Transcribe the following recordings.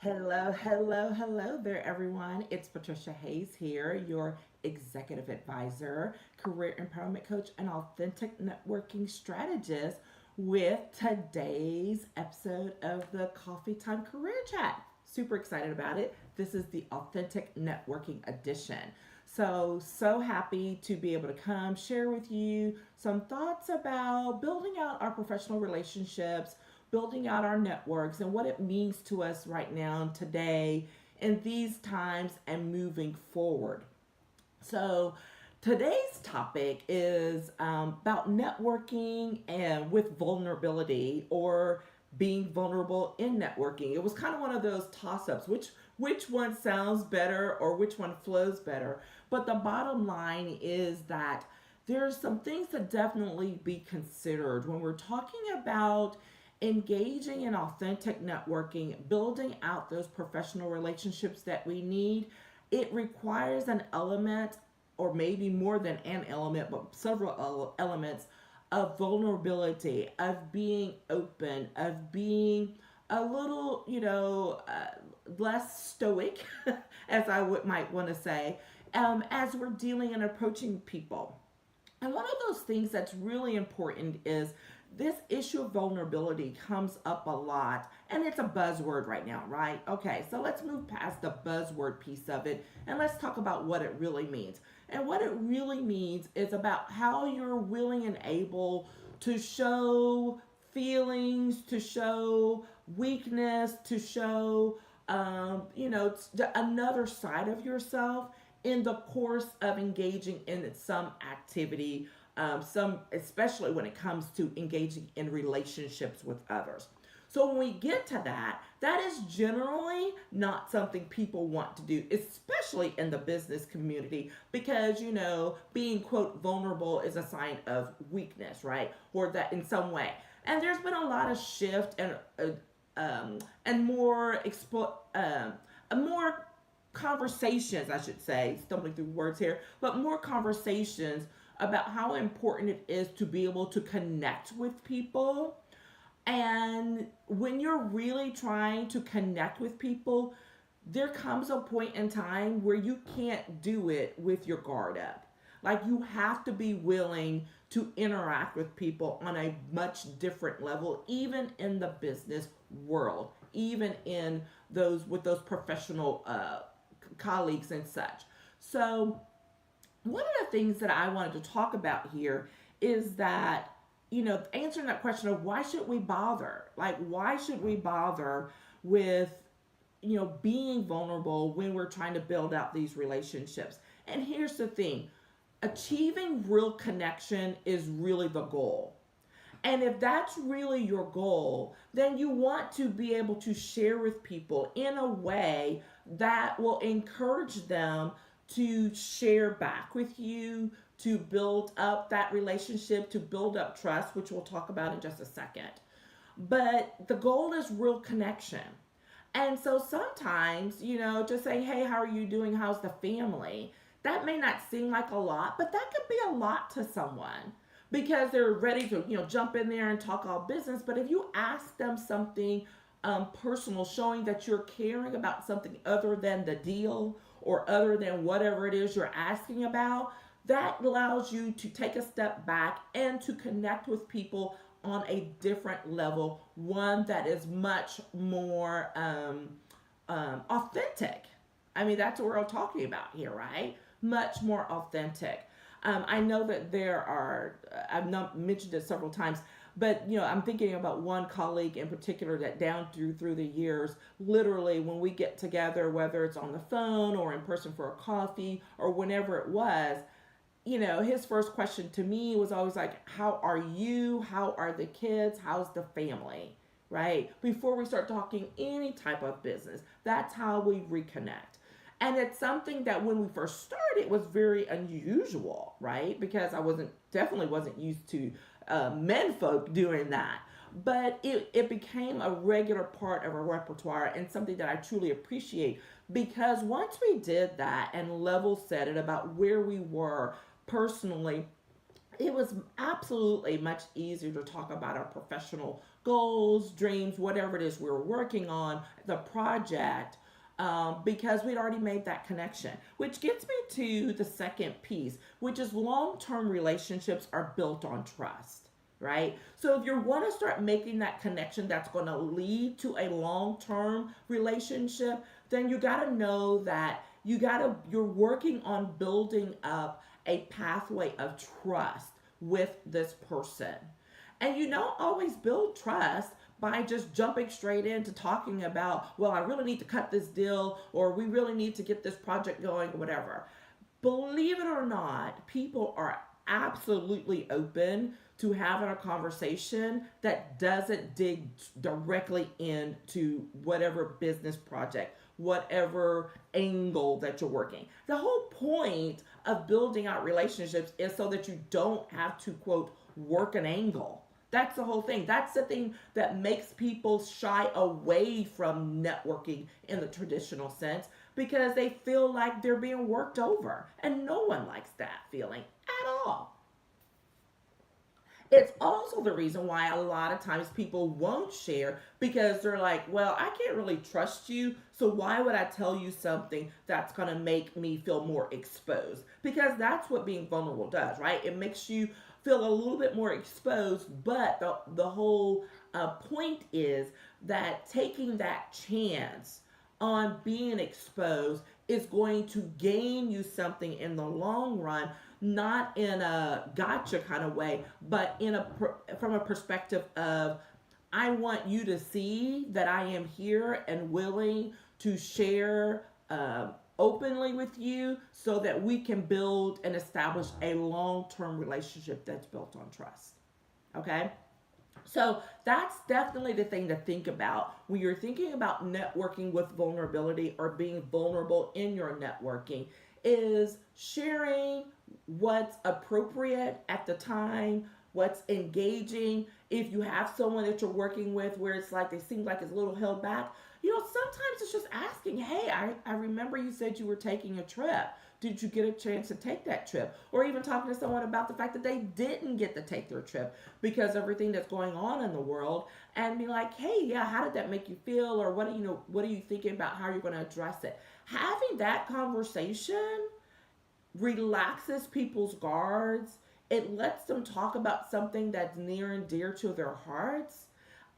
Hello, hello, hello there, everyone. It's Patricia Hayes here, your executive advisor, career empowerment coach, and authentic networking strategist with today's episode of the Coffee Time Career Chat. Super excited about it. This is the Authentic Networking Edition. So happy to be able to come share with you some thoughts about building out our professional relationships, building out our networks, and what it means to us right now, today, in these times, and moving forward. So, today's topic is about networking and with vulnerability, or being vulnerable in networking. It was kind of one of those toss-ups, which one sounds better or which one flows better. But the bottom line is that there's some things to definitely be considered when we're talking about engaging in authentic networking, building out those professional relationships that we need. It requires an element, or maybe more than an element, but several elements of vulnerability, of being open, of being a little, less stoic, as might want to say, as we're dealing and approaching people. And one of those things that's really important is this issue of vulnerability comes up a lot, and it's a buzzword right now, right? Okay, so let's move past the buzzword piece of it and let's talk about what it really means. And what it really means is about how you're willing and able to show feelings, to show weakness, to show, another side of yourself in the course of engaging in some activity, some especially when it comes to engaging in relationships with others. So when we get to that, that is generally not something people want to do, especially in the business community, because being quote vulnerable is a sign of weakness, right? Or that in some way. And there's been a lot of shift and more conversations, I should say, stumbling through words here, but more conversations about how important it is to be able to connect with people. And when you're really trying to connect with people, there comes a point in time where you can't do it with your guard up. Like, you have to be willing to interact with people on a much different level, even in the business world, even in those professional colleagues and such. So, one of the things that I wanted to talk about here is that, answering that question of why should we bother? Like, why should we bother with, being vulnerable when we're trying to build out these relationships? And here's the thing, achieving real connection is really the goal. And if that's really your goal, then you want to be able to share with people in a way that will encourage them to share back with you, to build up that relationship, to build up trust, which we'll talk about in just a second. But the goal is real connection. And so sometimes, just saying, hey, how are you doing? How's the family? That may not seem like a lot, but that could be a lot to someone because they're ready to, jump in there and talk all business. But if you ask them something personal, showing that you're caring about something other than the deal or other than whatever it is you're asking about, that allows you to take a step back and to connect with people on a different level, one that is much more authentic. I mean, that's what we're all talking about here, right? Much more authentic. I know that there are, I've not mentioned it several times, but I'm thinking about one colleague in particular that down through the years, literally when we get together, whether it's on the phone or in person for a coffee or whenever it was, his first question to me was always like, how are you? How are the kids? How's the family? Right? Before we start talking any type of business, that's how we reconnect. And it's something that when we first started was very unusual, right? Because I definitely wasn't used to men folk doing that. But it became a regular part of our repertoire and something that I truly appreciate, because once we did that and level set it about where we were personally, it was absolutely much easier to talk about our professional goals, dreams, whatever it is we're working on, the project, because we'd already made that connection. Which gets me to the second piece, which is long term relationships are built on trust, right? So if you want to start making that connection that's going to lead to a long term relationship, then you got to know that you're working on building up a pathway of trust with this person. And you don't always build trust by just jumping straight into talking about, well, I really need to cut this deal, or we really need to get this project going, or whatever. Believe it or not, people are absolutely open to having a conversation that doesn't dig directly into whatever business project, whatever angle that you're working. The whole point of building out relationships is so that you don't have to, quote, work an angle. That's the whole thing. That's the thing that makes people shy away from networking in the traditional sense, because they feel like they're being worked over. And no one likes that feeling at all. It's also the reason why a lot of times people won't share, because they're like, well, I can't really trust you, so why would I tell you something that's going to make me feel more exposed? Because that's what being vulnerable does, right? It makes you feel a little bit more exposed, but the whole point is that taking that chance on being exposed is going to gain you something in the long run, not in a gotcha kind of way, but from a perspective of, I want you to see that I am here and willing to share openly with you, so that we can build and establish a long-term relationship that's built on trust. Okay? So that's definitely the thing to think about when you're thinking about networking with vulnerability, or being vulnerable in your networking, is sharing what's appropriate at the time, what's engaging. If you have someone that you're working with where it's like they seem like it's a little held back, sometimes it's just asking, hey, I remember you said you were taking a trip. Did you get a chance to take that trip? Or even talking to someone about the fact that they didn't get to take their trip because of everything that's going on in the world, and be like, hey, yeah, how did that make you feel? Or what are you thinking about how you're going to address it? Having that conversation relaxes people's guards. It lets them talk about something that's near and dear to their hearts.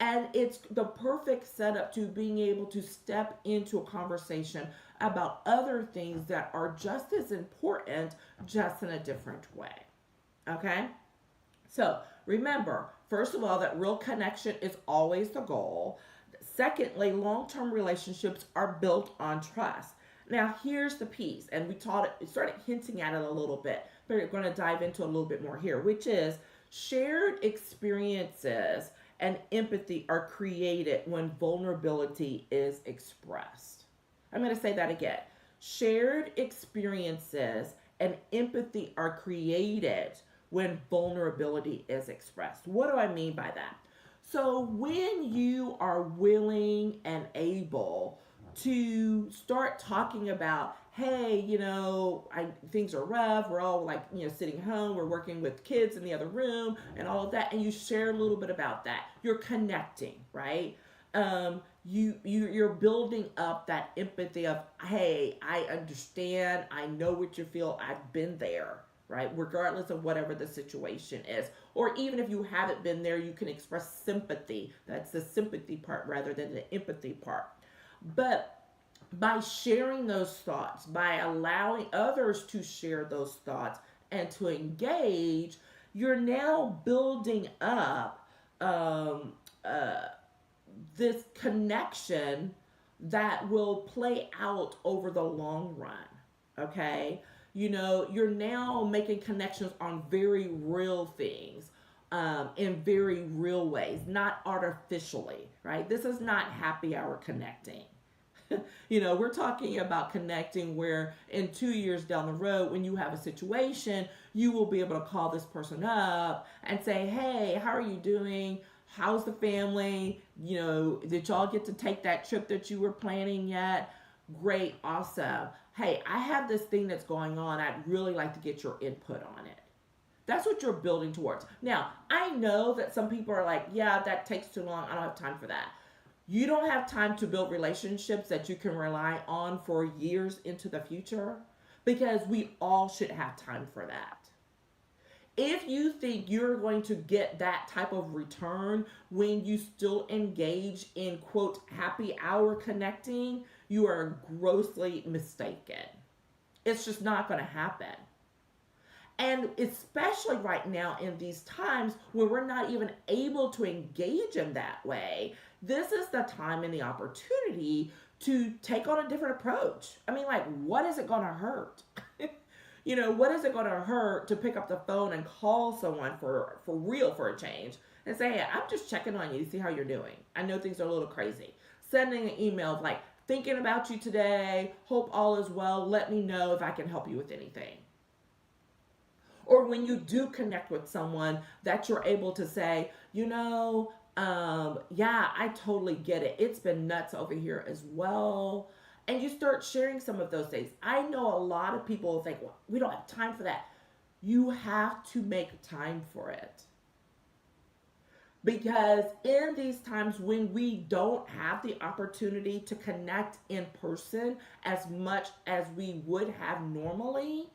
And it's the perfect setup to being able to step into a conversation about other things that are just as important, just in a different way. Okay? So remember, first of all, that real connection is always the goal. Secondly, long term relationships are built on trust. Now, here's the piece, and we started hinting at it a little bit, but we're going to dive into a little bit more here, which is shared experiences and empathy are created when vulnerability is expressed. I'm going to say that again. Shared experiences and empathy are created when vulnerability is expressed. What do I mean by that? So when you are willing and able to start talking about, hey, things are rough. We're all like, sitting home. We're working with kids in the other room and all of that. And you share a little bit about that. You're connecting, right? You're building up that empathy of, hey, I understand. I know what you feel. I've been there, right? Regardless of whatever the situation is. Or even if you haven't been there, you can express sympathy. That's the sympathy part rather than the empathy part. But by sharing those thoughts, by allowing others to share those thoughts and to engage, you're now building up this connection that will play out over the long run. Okay? You're now making connections on very real things. In very real ways, not artificially, right? This is not happy hour connecting. We're talking about connecting where in 2 years down the road, when you have a situation, you will be able to call this person up and say, hey, how are you doing? How's the family? Did y'all get to take that trip that you were planning yet? Great, awesome. Hey, I have this thing that's going on. I'd really like to get your input on it. That's what you're building towards. Now, I know that some people are like, yeah, that takes too long. I don't have time for that. You don't have time to build relationships that you can rely on for years into the future, because we all should have time for that. If you think you're going to get that type of return when you still engage in quote happy hour connecting, you are grossly mistaken. It's just not going to happen. And especially right now in these times where we're not even able to engage in that way, this is the time and the opportunity to take on a different approach. I mean, like, what is it going to hurt? What is it going to hurt to pick up the phone and call someone for real for a change and say, hey, I'm just checking on you to see how you're doing. I know things are a little crazy. Sending an email of like, thinking about you today, hope all is well, let me know if I can help you with anything. Or when you do connect with someone, that you're able to say, yeah, I totally get it. It's been nuts over here as well. And you start sharing some of those things. I know a lot of people think, well, we don't have time for that. You have to make time for it. Because in these times when we don't have the opportunity to connect in person as much as we would have normally,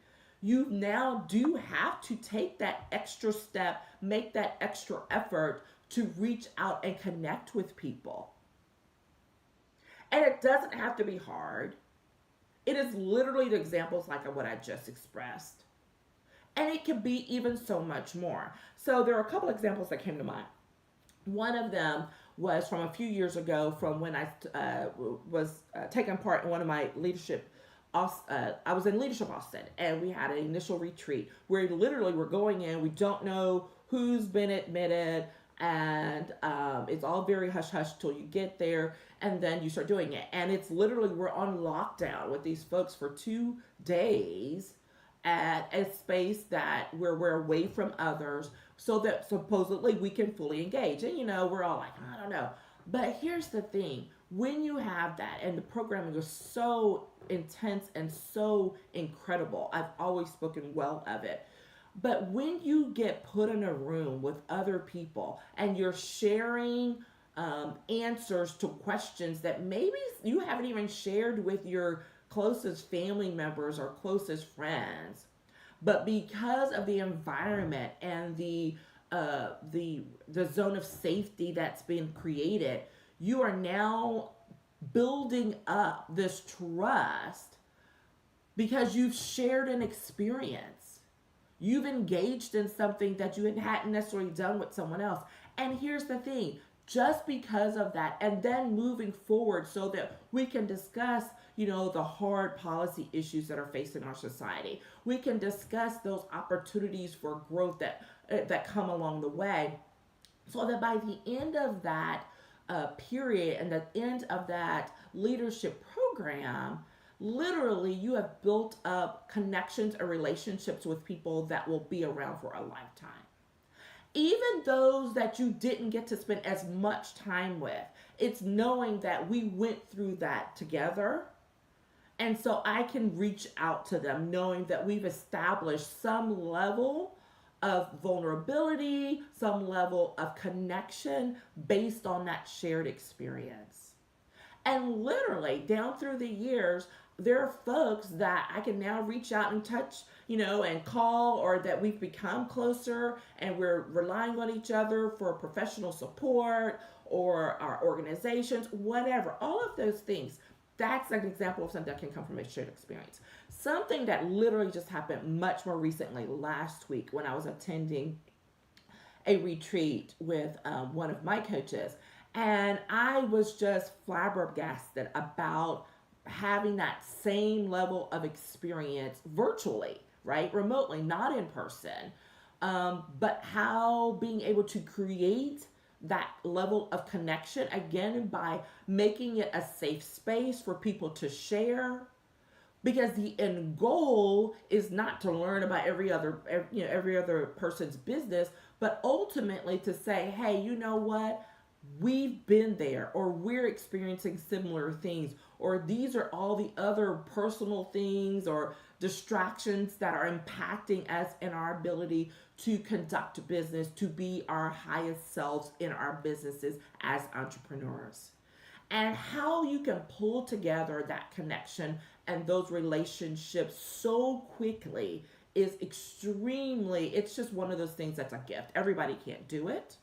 you now do have to take that extra step, make that extra effort to reach out and connect with people. And it doesn't have to be hard. It is literally the examples like what I just expressed. And it can be even so much more. So there are a couple examples that came to mind. One of them was from a few years ago, from when I was taking part in one of my leadership. I was in Leadership Austin, and we had an initial retreat where literally we're going in. We don't know who's been admitted, and it's all very hush hush till you get there, and then you start doing it. And it's literally we're on lockdown with these folks for 2 days at a space that where we're away from others, so that supposedly we can fully engage. And we're all like, I don't know. But here's the thing: when you have that, and the programming is so intense and so incredible, I've always spoken well of it. But when you get put in a room with other people and you're sharing answers to questions that maybe you haven't even shared with your closest family members or closest friends, but because of the environment and the zone of safety that's been created, you are now building up this trust because you've shared an experience. You've engaged in something that you hadn't necessarily done with someone else. And here's the thing: just because of that, and then moving forward so that we can discuss, the hard policy issues that are facing our society. We can discuss those opportunities for growth that come along the way, so that by the end of that period and the end of that leadership program, literally you have built up connections and relationships with people that will be around for a lifetime. Even those that you didn't get to spend as much time with, it's knowing that we went through that together. And so I can reach out to them knowing that we've established some level of vulnerability, some level of connection based on that shared experience. And literally, down through the years, there are folks that I can now reach out and touch, and call, or that we've become closer and we're relying on each other for professional support or our organizations, whatever. All of those things. That's an example of something that can come from a shared experience. Something that literally just happened much more recently last week when I was attending a retreat with one of my coaches. And I was just flabbergasted about having that same level of experience virtually, right? Remotely, not in person. But how being able to create that level of connection, again, by making it a safe space for people to share, because the end goal is not to learn about every other person's business, but ultimately to say, hey, you know what, we've been there, or we're experiencing similar things, or these are all the other personal things or distractions that are impacting us in our ability to conduct business, to be our highest selves in our businesses as entrepreneurs. And how you can pull together that connection and those relationships so quickly is extremely, it's just one of those things that's a gift. Everybody can't do it,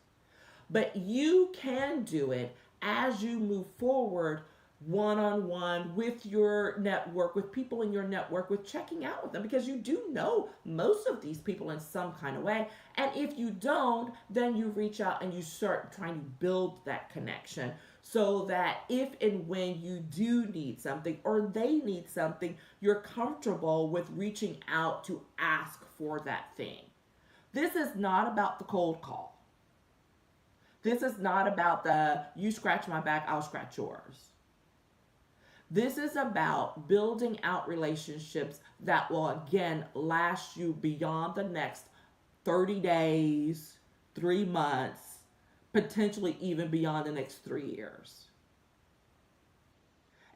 but you can do it as you move forward one on one with your network, with people in your network, with checking out with them, because you do know most of these people in some kind of way. And if you don't, then you reach out and you start trying to build that connection so that if and when you do need something or they need something, you're comfortable with reaching out to ask for that thing. This is not about the cold call. This is not about the you scratch my back, I'll scratch yours. This is about building out relationships that will again last you beyond the next 30 days, 3 months, potentially even beyond the next 3 years.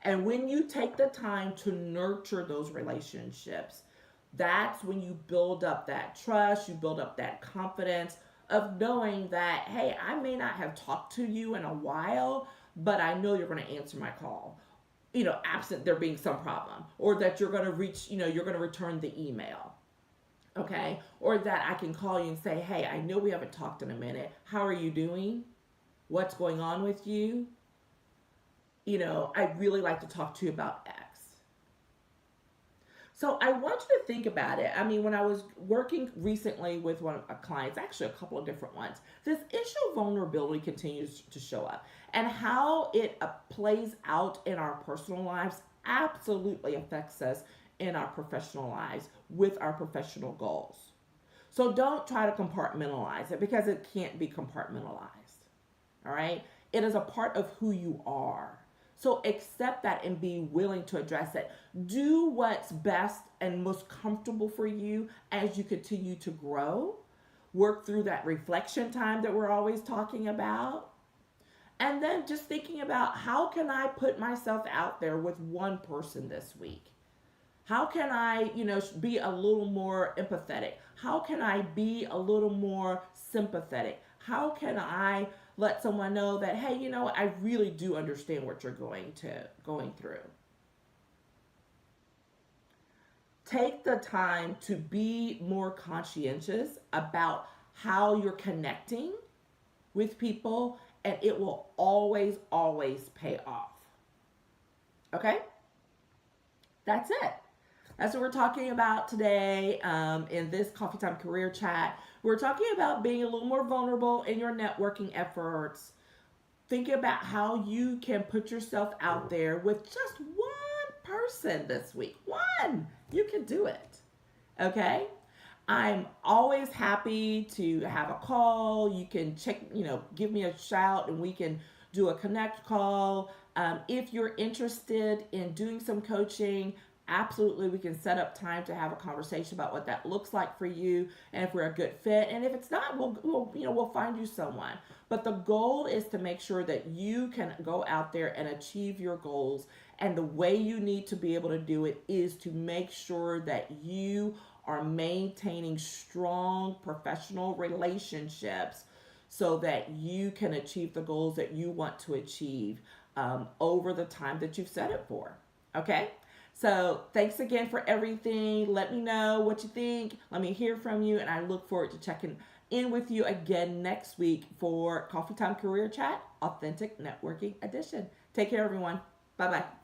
And when you take the time to nurture those relationships, that's when you build up that trust, you build up that confidence of knowing that, hey, I may not have talked to you in a while, but I know you're going to answer my call, absent there being some problem, or that you're going to reach, you're going to return the email. Okay. Or that I can call you and say, hey, I know we haven't talked in a minute. How are you doing? What's going on with you? I'd really like to talk to you about X. So I want you to think about it. I mean, when I was working recently with one of our clients, actually a couple of different ones, this issue of vulnerability continues to show up. And how it plays out in our personal lives absolutely affects us in our professional lives with our professional goals. So don't try to compartmentalize it, because it can't be compartmentalized. All right? It is a part of who you are. So accept that and be willing to address it. Do what's best and most comfortable for you as you continue to grow. Work through that reflection time that we're always talking about. And then just thinking about, how can I put myself out there with one person this week? How can I, be a little more empathetic? How can I be a little more sympathetic? How can I let someone know that, hey, I really do understand what you're going through. Take the time to be more conscientious about how you're connecting with people, and it will always, always pay off. Okay? That's it. That's what we're talking about today in this Coffee Time Career Chat. We're talking about being a little more vulnerable in your networking efforts. Think about how you can put yourself out there with just one person this week. One. You can do it. Okay? I'm always happy to have a call. You can check, give me a shout and we can do a connect call. If you're interested in doing some coaching, absolutely, we can set up time to have a conversation about what that looks like for you and if we're a good fit. And if it's not, we'll find you someone. But the goal is to make sure that you can go out there and achieve your goals. And the way you need to be able to do it is to make sure that you are maintaining strong professional relationships so that you can achieve the goals that you want to achieve over the time that you've set it for. Okay? So thanks again for everything. Let me know what you think. Let me hear from you. And I look forward to checking in with you again next week for Coffee Time Career Chat, Authentic Networking Edition. Take care, everyone. Bye-bye.